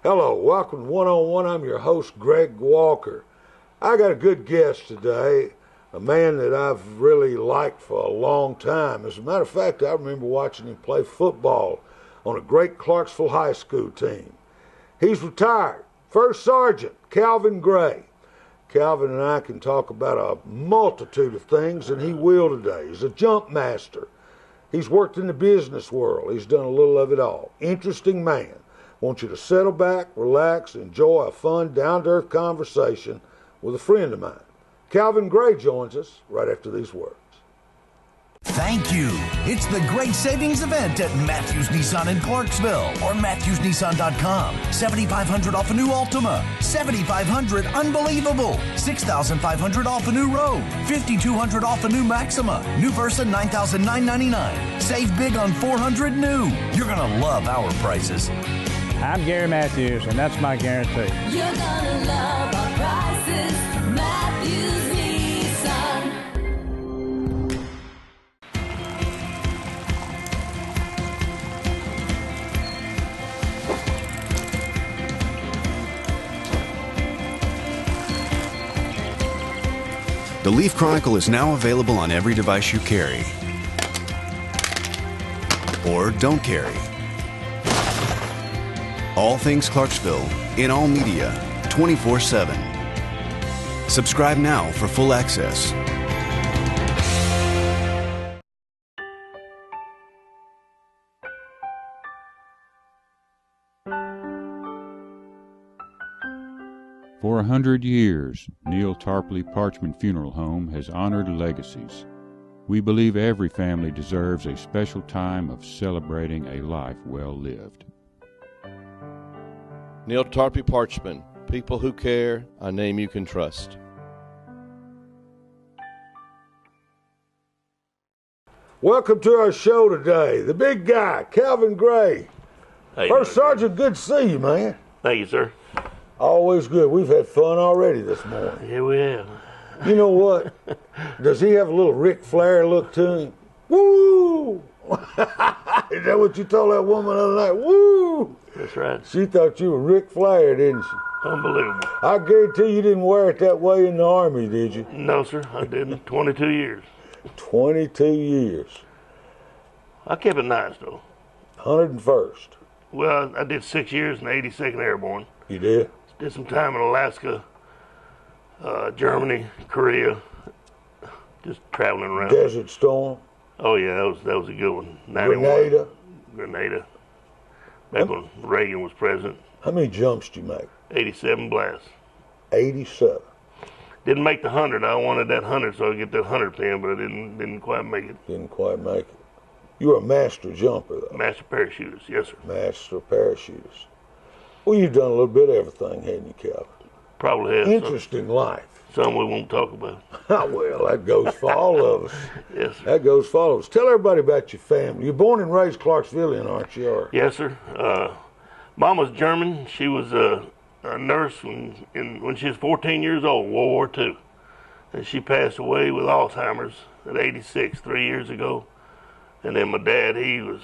Hello, welcome to One on One. I'm your host, Greg Walker. I got a good guest today, a man that I've really liked for a long time. As a matter of fact, I remember watching him play football on a great Clarksville High School team. He's retired. First Sergeant Calvin Gray. Calvin and I can talk about a multitude of things, and he will today. He's a jump master. He's worked in the business world. He's done a little of it all. Interesting man. Want you to settle back, relax, enjoy a fun, down-to-earth conversation with a friend of mine. Calvin Gray joins us right after these words. Thank you. It's the great savings event at Matthews Nissan in Clarksville or MatthewsNissan.com. $7,500 off a new Altima. $7,500 unbelievable. $6,500 off a new Rogue. $5,200 off a new Maxima. New Versa $9,999. Save big on $400 new. You're going to love our prices. I'm Gary Matthews, and that's my guarantee. You're gonna love our prices, Matthews Nissan. The Leaf Chronicle is now available on every device you carry or don't carry. All things Clarksville, in all media, 24/7. Subscribe now for full access. For 100 years, Neil Tarpley Parchment Funeral Home has honored legacies. We believe every family deserves a special time of celebrating a life well lived. Neil Tarpley Parchment, people who care, a name you can trust. Welcome to our show today. The big guy, Calvin Gray. First Sergeant, good to see you, man. Thank you, sir. Always good. We've had fun already this morning. Here we have. You know what? Does he have a little Ric Flair look to him? Woo! Is that what you told that woman the other night? Woo! That's right. She thought you were Ric Flair, didn't she? Unbelievable. I guarantee you didn't wear it that way in the Army, did you? No, sir, I didn't. 22 years. 22 years. I kept it nice, though. 101st. Well, I did 6 years in the 82nd Airborne. You did? Did some time in Alaska, Germany, Korea, just traveling around. Desert Storm. Oh, yeah, that was a good one. 91. Grenada. Back when Reagan was president. How many jumps did you make? 87 blasts. 87. Didn't make the 100. I wanted that 100 so I could get that 100 pin, but I didn't quite make it. Didn't quite make it. You were a master jumper, though. Master parachutist, yes, sir. Master parachutist. Well, you've done a little bit of everything, haven't you, Calvin? Probably has. Interesting life. Some we won't talk about. Well, that goes for all of us. Yes, sir. That goes for all of us. Tell everybody about your family. You're born and raised Clarksvillian, aren't you? Or? Yes, sir. Mom was German. She was a nurse when she was 14 years old, World War II. And she passed away with Alzheimer's at 86, 3 years ago. And then my dad, he was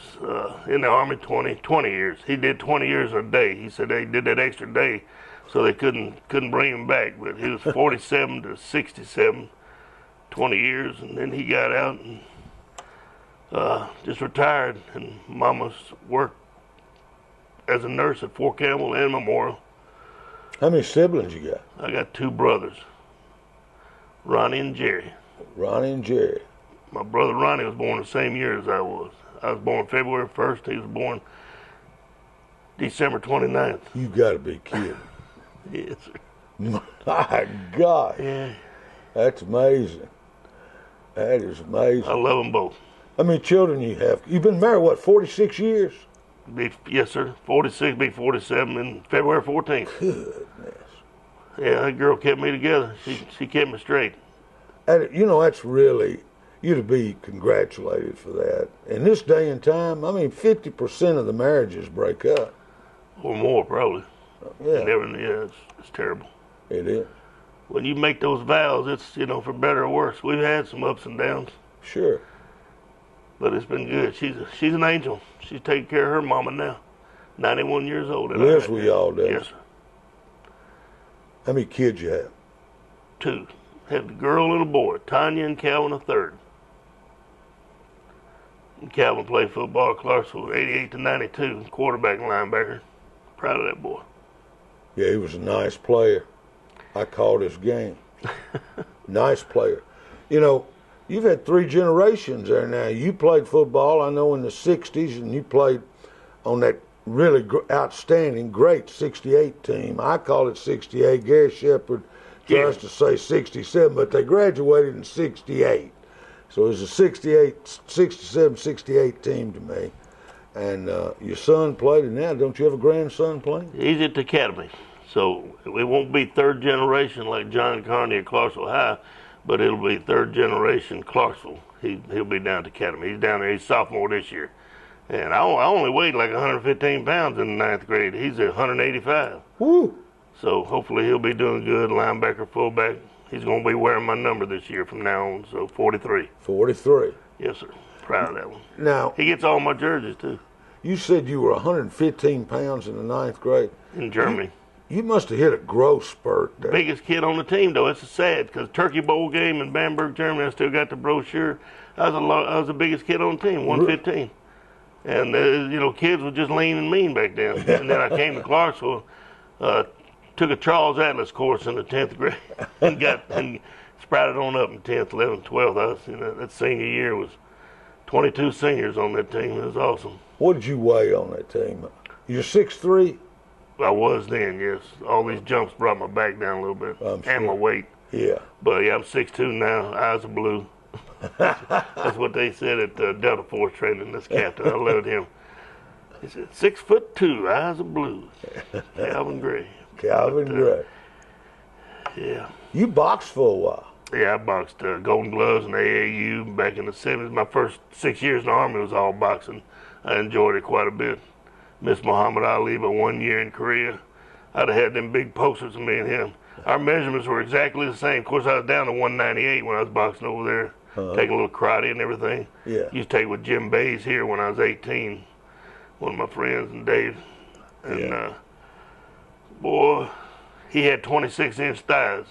in the Army 20 years. He did 20 years a day. He said they did that extra day so they couldn't bring him back. But he was 47 to 67, 20 years. And then he got out and just retired. And Mama's worked as a nurse at Fort Campbell and Memorial. How many siblings you got? I got two brothers, Ronnie and Jerry. Ronnie and Jerry. My brother Ronnie was born the same year as I was. I was born February 1st. He was born December 29th. You got to be kidding. Yes, sir. My God. Yeah. That's amazing. That is amazing. I love them both. How many children you have? You've been married, what, 46 years? Yes, sir. 46, be 47 in February 14th. Goodness. Yeah, that girl kept me together. She kept me straight. And, you know, that's really, you to be congratulated for that. In this day and time, I mean, 50% of the marriages break up. Or more, probably. Yeah. It's terrible. It is. When you make those vows, it's, for better or worse. We've had some ups and downs. Sure. But it's been good. She's an angel. She's taking care of her mama now. 91 years old. Lives with y'all, doesn't he? Yes, sir. How many kids you have? 2. Had a girl and a boy, Tanya and Calvin a third. And Calvin played football at Clarksville, 88 to 92, quarterback and linebacker. Proud of that boy. Yeah, he was a nice player. I called his game. Nice player. You know, you've had 3 generations there now. You played football, I know, in the 60s, and you played on that really outstanding, great 68 team. I call it 68. Gary Shepard tries to say 67, but they graduated in 68. So it was a 68, 67, 68 team to me. And your son played it now. Don't you have a grandson playing? He's at the academy. So it won't be third generation like John Carney at Clarksville High, but it'll be third generation Clarksville. He'll be down at the academy. He's down there. He's sophomore this year. And I only weighed like 115 pounds in the 9th grade. He's at 185. Woo! So hopefully he'll be doing good, linebacker, fullback. He's going to be wearing my number this year from now on, so 43. 43. Yes, sir. Proud of that one. Now, he gets all my jerseys, too. You said you were 115 pounds in the 9th grade. In Germany. You must have hit a growth spurt there. Biggest kid on the team, though. It's sad because Turkey Bowl game in Bamberg, Germany, I still got the brochure. I was the biggest kid on the team, 115. And, you know, kids were just lean and mean back then. And then I came to Clarksville, took a Charles Atlas course in the 10th grade and sprouted on up in 10th, 11th, 12th. That senior year was 22 seniors on that team. It was awesome. What did you weigh on that team? You're 6'3"? I was then, yes. All these jumps brought my back down a little bit and my weight. Yeah. But, yeah, I'm 6'2" now, eyes are blue. That's what they said at Delta Force training, this captain. I loved him. He said, 6'2", eyes are blue. Calvin Gray. Calvin Gray. Yeah. You boxed for a while. Yeah, I boxed Golden Gloves and AAU back in the 70s. My first 6 years in the Army was all boxing. I enjoyed it quite a bit. Missed Muhammad Ali by 1 year in Korea. I'd have had them big posters of me and him. Our measurements were exactly the same. Of course, I was down to 198 when I was boxing over there, taking a little karate and everything. Yeah. Used to take with Jim Bays here when I was 18, one of my friends, and Dave. And, boy, he had 26-inch thighs.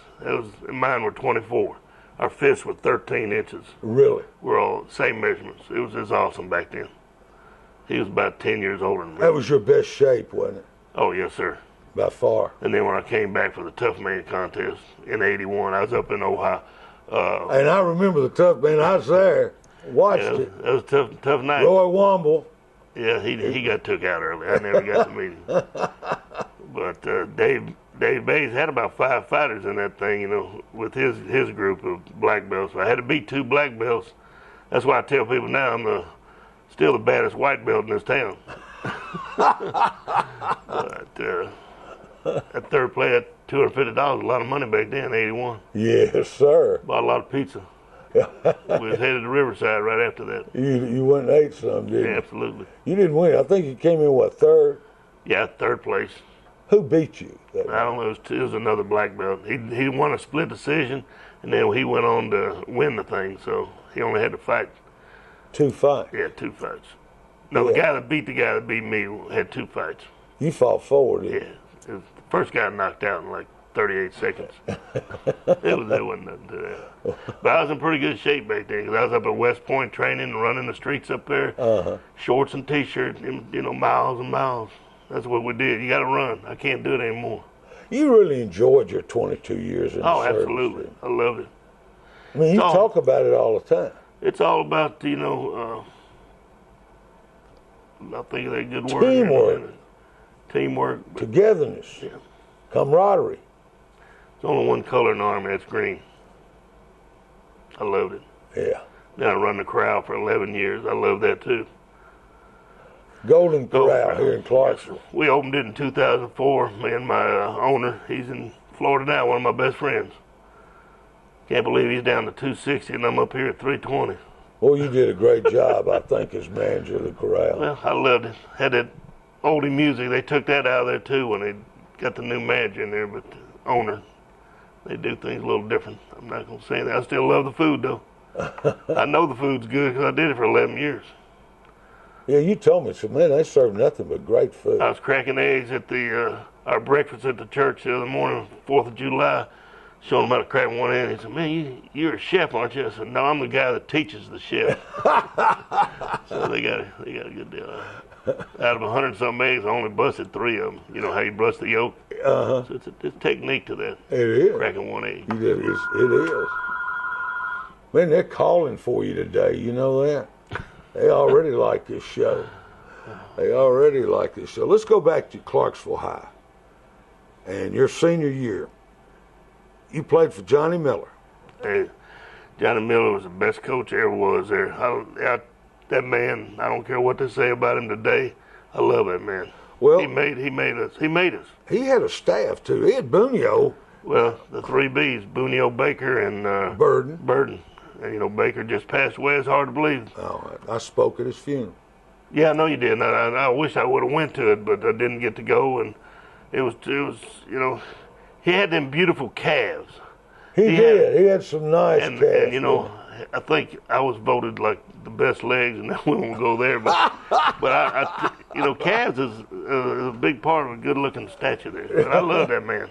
Mine were 24. Our fists were 13 inches. Really? We're all same measurements. It was just awesome back then. He was about 10 years older than me. That was your best shape, wasn't it? Oh, yes, sir. By far. And then when I came back for the Tough Man contest in '81, I was up in Ohio. And I remember the Tough Man. I was there, watched it. That was a tough night. Roy Womble. Yeah, he got took out early. I never got to meet him. But Dave Bays had about 5 fighters in that thing, with his group of black belts. So I had to beat 2 black belts. That's why I tell people now I'm still the baddest white belt in this town. But that third play at $250, a lot of money back then, '81. Yes, sir. Bought a lot of pizza. We was headed to Riverside right after that. You went and ate some, didn't you? Yeah, absolutely. You didn't win. I think you came in, third? Yeah, third place. Who beat you? I don't know. It was another black belt. He won a split decision, and then he went on to win the thing, so he only had to fight. 2 fights? Yeah, 2 fights. No, the guy that beat me had 2 fights. You fought forward, didn't you? Yeah. The first guy knocked out in like 38 seconds. It wasn't nothing to that. But I was in pretty good shape back then because I was up at West Point training and running the streets up there. Shorts and T-shirts, miles and miles. That's what we did. You got to run. I can't do it anymore. You really enjoyed your 22 years in the service. Absolutely. I loved it. I mean, you talk about it all the time. It's all about, I think of that good word. Teamwork. Togetherness. Yeah. Camaraderie. There's only one color in the Army, that's green. I loved it. Yeah. Now I run the Corral for 11 years. I love that too. Golden Corral here in Clarksville. Yes, we opened it in 2004. Me and my owner, he's in Florida now, one of my best friends. Can't believe he's down to 260 and I'm up here at 320. Well, you did a great job, I think, as manager of the Corral. Well, I loved it. Had that oldie music. They took that out of there too when they got the new manager in there, but the owner, they do things a little different. I'm not going to say that. I still love the food, though. I know the food's good because I did it for 11 years. Yeah, you told me. So, man, they serve nothing but great food. I was cracking eggs at our breakfast at the church the other morning, 4th of July, showing him how to crack one egg. He said, man, you're a chef, aren't you? I said, no, I'm the guy that teaches the chef. So they got a good deal. Out of 100-something eggs, I only busted 3 of them. You know how you bust the yolk? So it's a technique to that. It is. Cracking one egg. It is. Man, they're calling for you today. You know that? They already like this show. Let's go back to Clarksville High. And your senior year, you played for Johnny Miller. Hey, Johnny Miller was the best coach there ever was there. That man, I don't care what they say about him today, I love that man. Well, he made us. He had a staff too. He had Bunio. Well, the 3 Bs, Bunio, Baker, and Burden. And, you know, Baker just passed away. It's hard to believe. Oh, I spoke at his funeral. Yeah, I know you did. And I wish I would have went to it, but I didn't get to go. And it was you know, he had them beautiful calves. He did. He had some nice calves. And, you know, I think I was voted like the best legs, and we won't go there. But you know, calves is a big part of a good-looking statue there. But I love that man.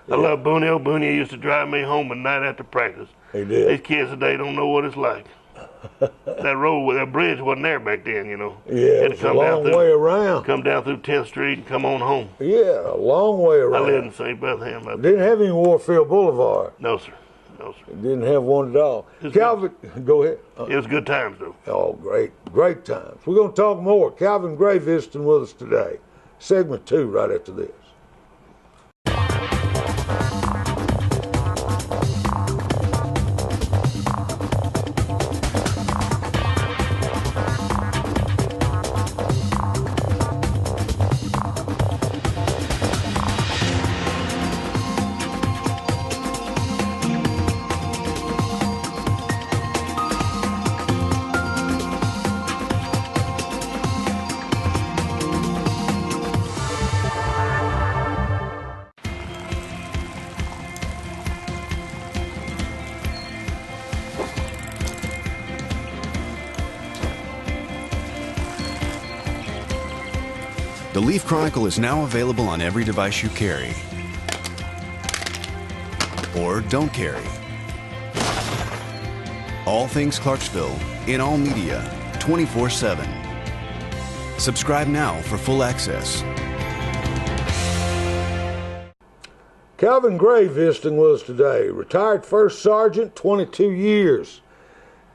I love Bunio. Bunio used to drive me home at night after practice. He did. These kids today don't know what it's like. That bridge wasn't there back then, you know. Yeah, it was a long way around. Come down through 10th Street and come on home. Yeah, a long way around. I lived in St. Bethlehem. Didn't have any Warfield Boulevard. No, sir. Didn't have one at all. Calvin, go ahead. It was good times, though. Oh, great times. We're going to talk more. Calvin Gray visiting with us today. Segment 2 right after this. The Leaf Chronicle is now available on every device you carry or don't carry. All things Clarksville in all media 24/7. Subscribe now for full access. Calvin Gray visiting with us today. Retired First Sergeant, 22 years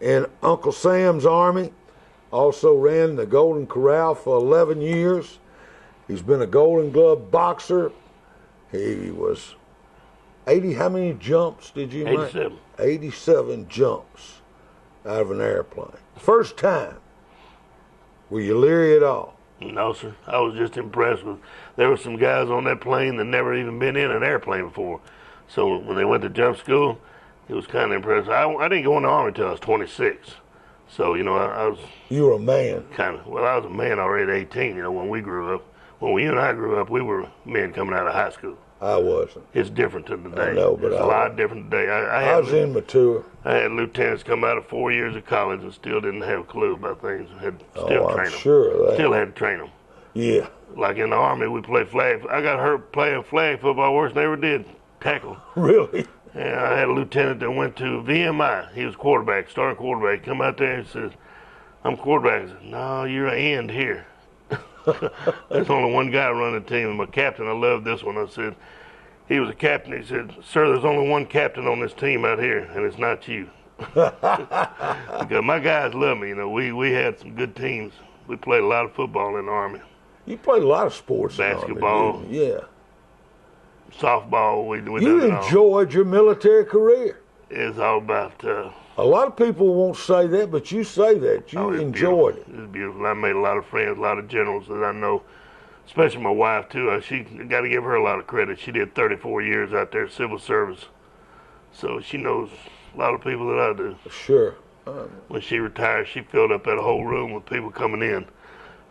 in Uncle Sam's Army. Also ran the Golden Corral for 11 years. He's been a Golden Glove boxer. He was 80, how many jumps did you make? 87. 87 jumps out of an airplane. First time. Were you leery at all? No, sir. I was just impressed with. There were some guys on that plane that never even been in an airplane before. So when they went to jump school, it was kind of impressive. I didn't go in the Army until I was 26. So, you know, I was. You were a man. Well, I was a man already at 18, you know, when we grew up. When you and I grew up, we were men coming out of high school. I wasn't. It's different to today. I know, but it's a lot different today. I was immature. I had lieutenants come out of 4 years of college and still didn't have a clue about things. Had still train them. Sure of that. Still had to train them. Yeah. Like in the Army, we played flag. I got hurt playing flag football worse than I ever did tackle. Really? And I had a lieutenant that went to VMI. He was quarterback, starting quarterback. Come out there and says, "I'm quarterback." I said, "No, you're an end here." There's only one guy running the team, and my captain. I love this one. I said, he was a captain. He said, "Sir, there's only one captain on this team out here, and it's not you." Because my guys love me. You know, we had some good teams. We played a lot of football in the Army. You played a lot of sports. Basketball. In the Army, yeah. Softball. We you done it all. Enjoyed your military career. It's all about. A lot of people won't say that, but you say that. You enjoyed it. It's beautiful. I made a lot of friends, a lot of generals that I know, especially my wife, too. She got to give her a lot of credit. She did 34 years out there, civil service. So she knows a lot of people that I do. Sure. When she retired, she filled up that whole room with people coming in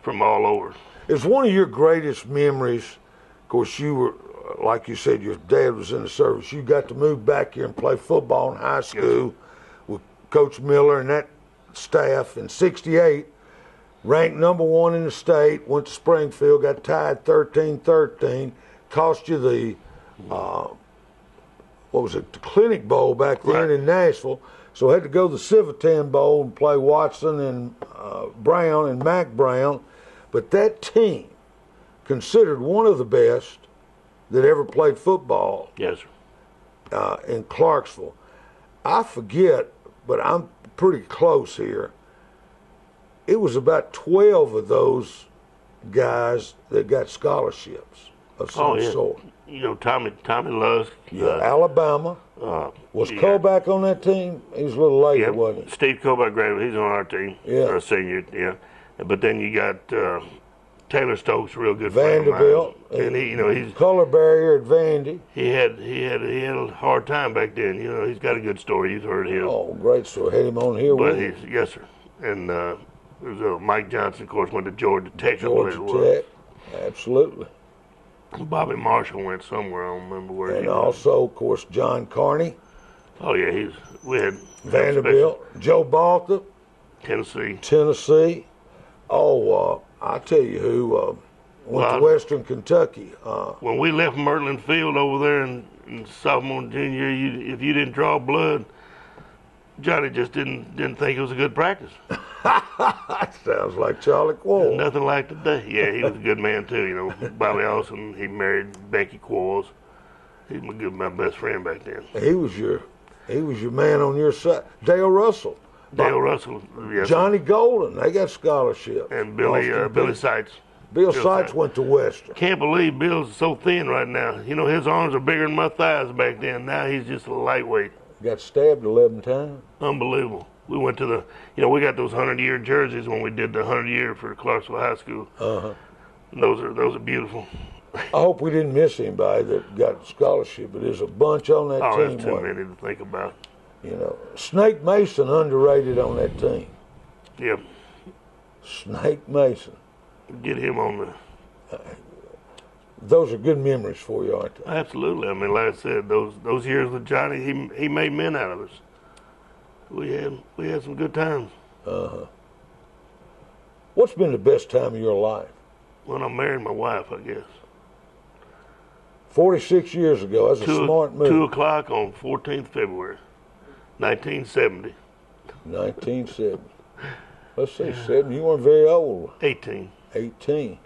from all over. It's one of your greatest memories. Of course, you were, like you said, your dad was in the service. You got to move back here and play football in high school. Yes. Coach Miller and that staff in '68, ranked number 1 in the state, went to Springfield, got tied 13-13, cost you the, the Clinic Bowl back then in Nashville. So had to go to the Civitan Bowl and play Watson and Brown and Mac Brown. But that team, considered one of the best that ever played football Yes, sir. In Clarksville. I forget, but I'm pretty close here. It was about 12 of those guys that got scholarships of some sort. You know, Tommy Lusk. Alabama. Was Koback on that team? He was a little later, wasn't he? Steve Koback graduated. He's on our team. Yeah. Senior, yeah. But then you got Taylor Stokes, a real good Vanderbilt. friend of mine. And he's color barrier at Vandy. He had a hard time back then. You know, he's got a good story. You've heard his. Oh, great story. Had him on here But with he's, yes, sir. And there's Mike Johnson, of course, went to Georgia Tech. Georgia Tech. Absolutely. Bobby Marshall went somewhere. I don't remember where. And also, of course, John Carney. Oh yeah, we had Vanderbilt. Joe Balta. Tennessee. Oh, I'll tell you who went to Western Kentucky. When we left Mertland Field over there in sophomore and junior year, if you didn't draw blood, Johnny just didn't think it was a good practice. Sounds like Charlie Qualls. Nothing like today. Yeah, he was a good man too. You know, Bobby Austin. He married Becky Qualls. He's my best friend back then. He was your man on your side. Dale Russell. Yes. Johnny Golden. They got scholarships. And Billy Seitz. Bill Seitz went to Western. Can't believe Bill's so thin right now. You know, his arms are bigger than my thighs back then. Now he's just a lightweight. Got stabbed 11 times. Unbelievable. We went to we got those 100-year jerseys when we did the 100-year for Clarksville High School. Uh-huh. Those are beautiful. I hope we didn't miss anybody that got a scholarship, but there's a bunch on that team. There's too many to think about. You know, Snake Mason underrated on that team. Yep. Snake Mason. Get him on the. Those are good memories for you, aren't they? Absolutely. I mean, like I said, those years with Johnny, he made men out of us. We had some good times. Uh-huh. What's been the best time of your life? When I married my wife, I guess. 46 years ago. That's a smart move. 2 o'clock on 14th February, 1970. 1970. Let's see, 7. You weren't very old. 18. 18.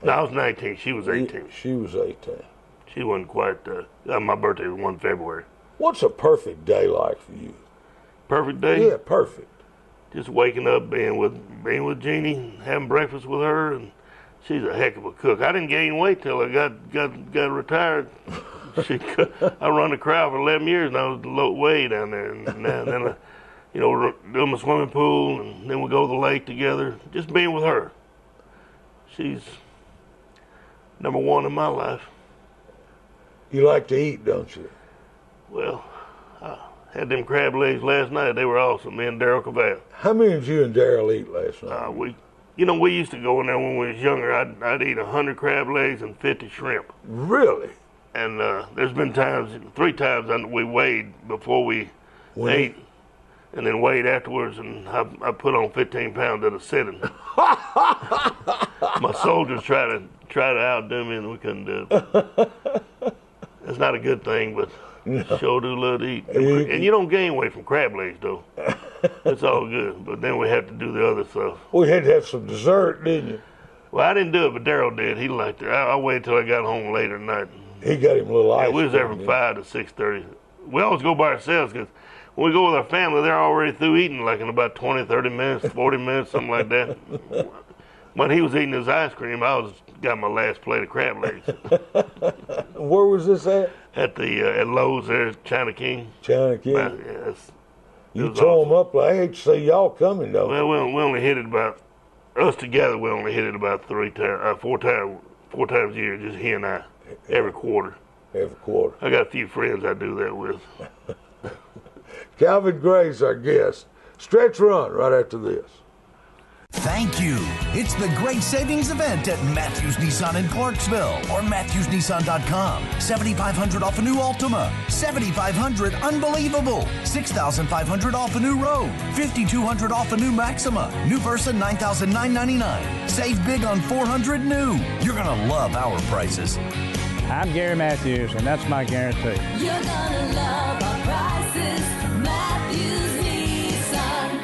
No, I was 19. She was 18. She was 18. She wasn't quite. My birthday was 1 February. What's a perfect day like for you? Perfect day? Yeah, perfect. Just waking up, being with Jeannie, having breakfast with her, and she's a heck of a cook. I didn't gain weight till I got retired. I run the crowd for 11 years, and I was way down there. And then I, doing my swimming pool, and then we go to the lake together. Just being with her. She's number one in my life. You like to eat, don't you? Well, I had them crab legs last night. They were awesome. Me and Daryl Cavell. How many did you and Daryl eat last night? We used to go in there when we was younger. I'd eat 100 crab legs and 50 shrimp. Really? And there's been 3 times we weighed before we ate, and then weighed afterwards, and I put on 15 pounds at a sitting. My soldiers try to outdo me, and we couldn't do it. That's not a good thing, but sure do love to eat. And you don't gain weight from crab legs, though. It's all good. But then we had to do the other stuff. We had to have some dessert, didn't you? Well, I didn't do it, but Daryl did. He liked it. I waited till I got home later at night. He got him a little ice. We was there from 5 to 6:30. We always go by ourselves because when we go with our family, they're already through eating like in about 20, 30 minutes, 40 minutes, something like that. When he was eating his ice cream, I got my last plate of crab legs. Where was this at? At Lowe's there, China King. China King. Yes. You tore them up. I hate to see y'all coming, though. Well, we only hit it us together, we only hit it about 4 times a year, just he and I, every quarter. Every quarter. I got a few friends I do that with. Calvin Gray's our guest. Stretch run right after this. Thank you. It's the great savings event at Matthews Nissan in Clarksville or MatthewsNissan.com. $7,500 off a new Altima. $7,500 unbelievable. $6,500 off a new Rogue. $5,200 off a new Maxima. New Versa $9,999. Save big on $400 new. You're gonna love our prices. I'm Gary Matthews, and that's my guarantee. You're gonna love our prices. Matthews Nissan.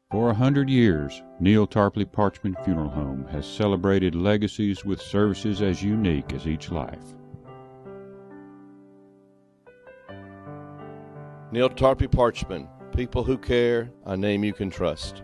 100 years, Neil Tarpley Parchman Funeral Home has celebrated legacies with services as unique as each life. Neil Tarpley Parchman, people who care, a name you can trust.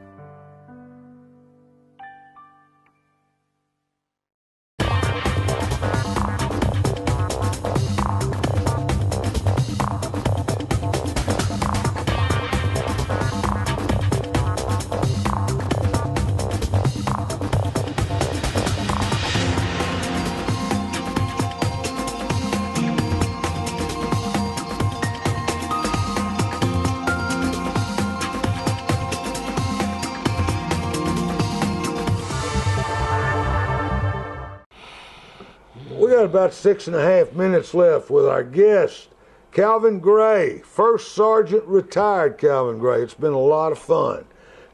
We got about 6.5 minutes left with our guest, Calvin Gray, First Sergeant retired Calvin Gray. It's been a lot of fun.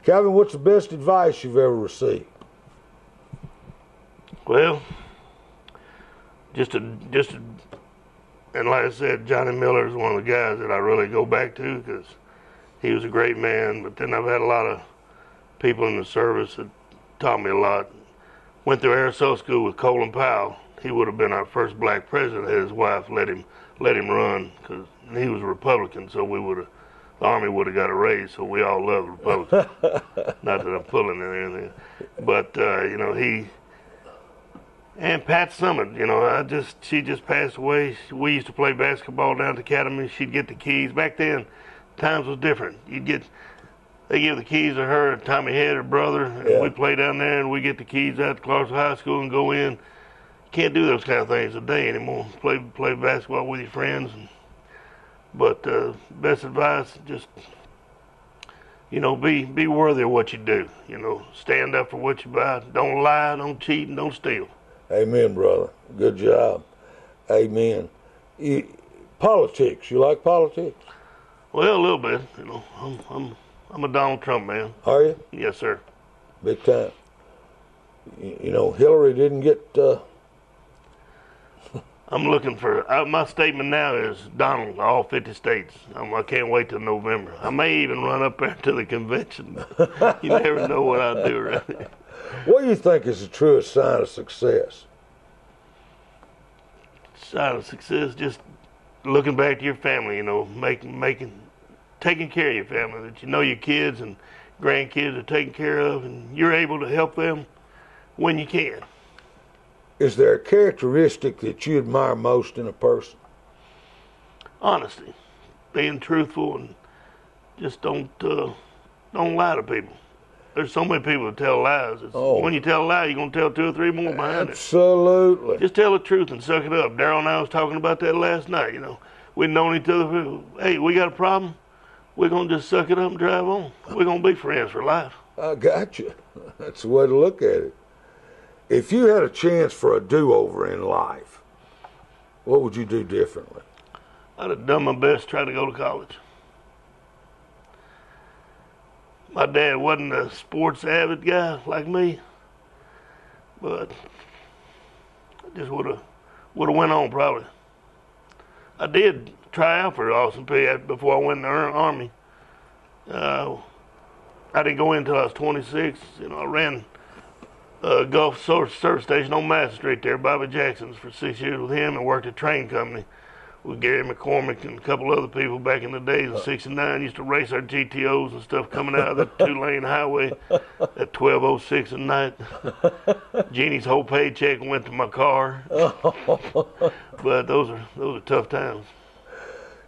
Calvin, what's the best advice you've ever received? Well, and like I said, Johnny Miller is one of the guys that I really go back to because he was a great man. But then I've had a lot of people in the service that taught me a lot. Went through Air Assault School with Colin Powell. He would have been our first black president. His wife let him run because he was a Republican. So the Army would have got a raise. So we all loved Republicans. Not that I'm pulling it or anything, but he and Pat Summit. She just passed away. We used to play basketball down at the academy. She'd get the keys. Back then, times was different. They give the keys to her and Tommy Head, her brother, and we play down there, and we get the keys out to Clarksville High School and go in. Can't do those kind of things today anymore. Play basketball with your friends. But best advice, just be worthy of what you do. Stand up for what you buy. Don't lie, don't cheat, and don't steal. Amen, brother. Good job. Amen. Politics. You like politics? Well, a little bit. I'm a Donald Trump man. Are you? Yes, sir. Big time. Hillary didn't get. I'm looking for. My statement now is Donald, all 50 states. I can't wait till November. I may even run up there to the convention. You never know what I'll do, right? What do you think is the truest sign of success? Sign of success, just looking back to your family. Taking care of your family. That your kids and grandkids are taken care of, and you're able to help them when you can. Is there a characteristic that you admire most in a person? Honesty, being truthful, and just don't lie to people. There's so many people that tell lies. When you tell a lie, you're going to tell 2 or 3 more behind it. Absolutely. Just tell the truth and suck it up. Daryl and I was talking about that last night. We'd known each other for, hey, we got a problem. We're going to just suck it up and drive on. We're going to be friends for life. I got you. That's the way to look at it. If you had a chance for a do-over in life, what would you do differently? I'd have done my best to try to go to college. My dad wasn't a sports avid guy like me, but I just would have went on probably. I did try out for Austin Peay before I went in the Army. I didn't go in until I was 26. I ran a Gulf Service Station on Master Street there, Bobby Jackson's, for 6 years with him, and worked at a train company with Gary McCormick and a couple other people back in the days in '69. Used to race our GTOs and stuff coming out of the 2-lane highway at 12:06 at night. Jeannie's whole paycheck went to my car. But those are tough times.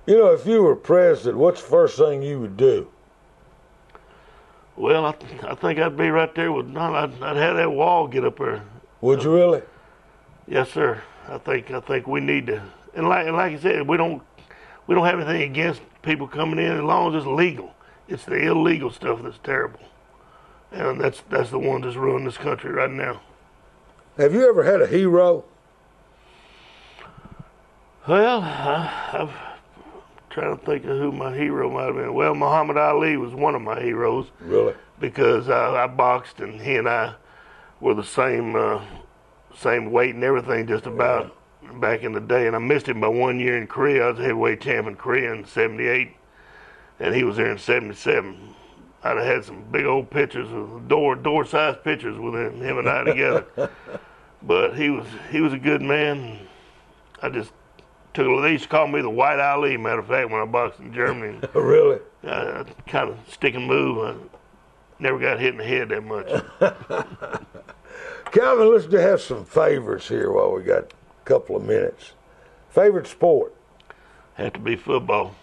If you were president, what's the first thing you would do? Well, I think I'd be right there with Don. I'd have that wall get up there. Would you really? Yes, sir. I think we need to, and like you said, we don't have anything against people coming in as long as it's legal. It's the illegal stuff that's terrible, and that's the one that's ruining this country right now. Have you ever had a hero? Well, I'm trying to think of who my hero might have been. Well, Muhammad Ali was one of my heroes. Really? Because I boxed, and he and I were the same weight and everything just about back in the day. And I missed him by 1 year in Korea. I was heavyweight champ in Korea in '78, and he was there in '77. I'd have had some big old pictures, door-sized pictures with him and I together. But he was a good man. I just they used to call me the White Ali, matter of fact, when I boxed in Germany. Really? Kind of stick and move. I never got hit in the head that much. Calvin, let's have some favorites here while we got a couple of minutes. Favorite sport? Have to be football.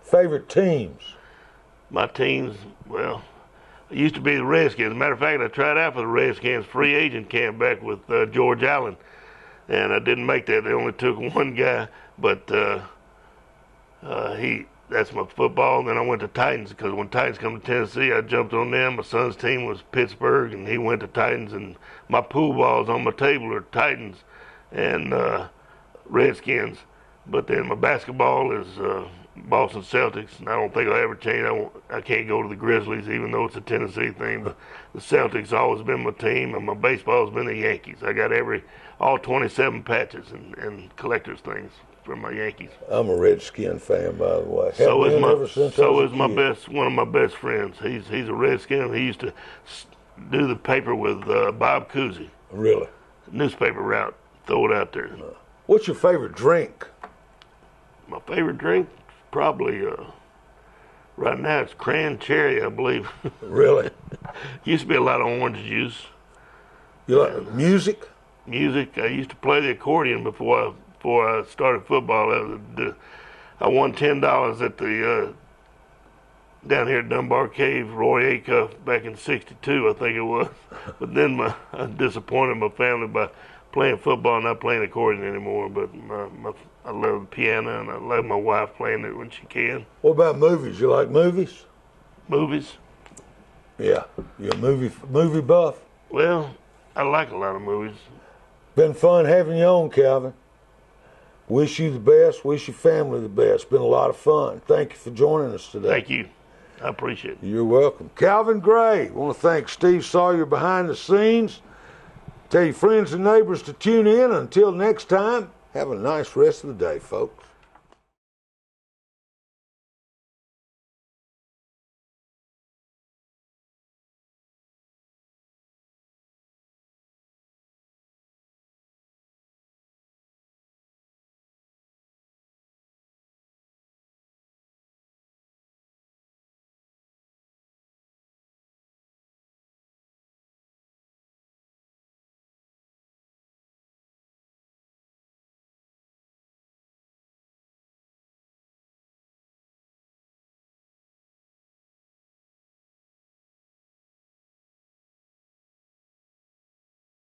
Favorite teams? My teams, well, it used to be the Redskins. As a matter of fact, I tried out for the Redskins free agent camp back with George Allen, and I didn't make that. They only took one guy, but that's my football. And then I went to Titans, because when Titans come to Tennessee, I jumped on them. My son's team was Pittsburgh, and he went to Titans. And my pool balls on my table are Titans and Redskins. But then my basketball is Boston Celtics, and I don't think I'll ever change. I can't go to the Grizzlies, even though it's a Tennessee thing. But the Celtics always been my team, and my baseball's been the Yankees. I got all 27 patches and collector's things from my Yankees. I'm a Redskin fan, by the way. So is one of my best friends. He's a Redskin. He used to do the paper with Bob Cousy. Really? Newspaper route. Throw it out there. What's your favorite drink? My favorite drink, probably right now it's cran cherry, I believe. Really? Used to be a lot of orange juice. You like music? Music. I used to play the accordion before I started football. I won $10 at the down here at Dunbar Cave, Roy Acuff, back in '62, I think it was. But then I disappointed my family by playing football and not playing accordion anymore. But I love the piano, and I love my wife playing it when she can. What about movies? You like movies? Movies? Yeah. You a movie buff? Well, I like a lot of movies. Been fun having you on, Calvin. Wish you the best. Wish your family the best. Been a lot of fun. Thank you for joining us today. Thank you. I appreciate it. You're welcome. Calvin Gray. I want to thank Steve Sawyer behind the scenes. Tell your friends and neighbors to tune in. Until next time, have a nice rest of the day, folks.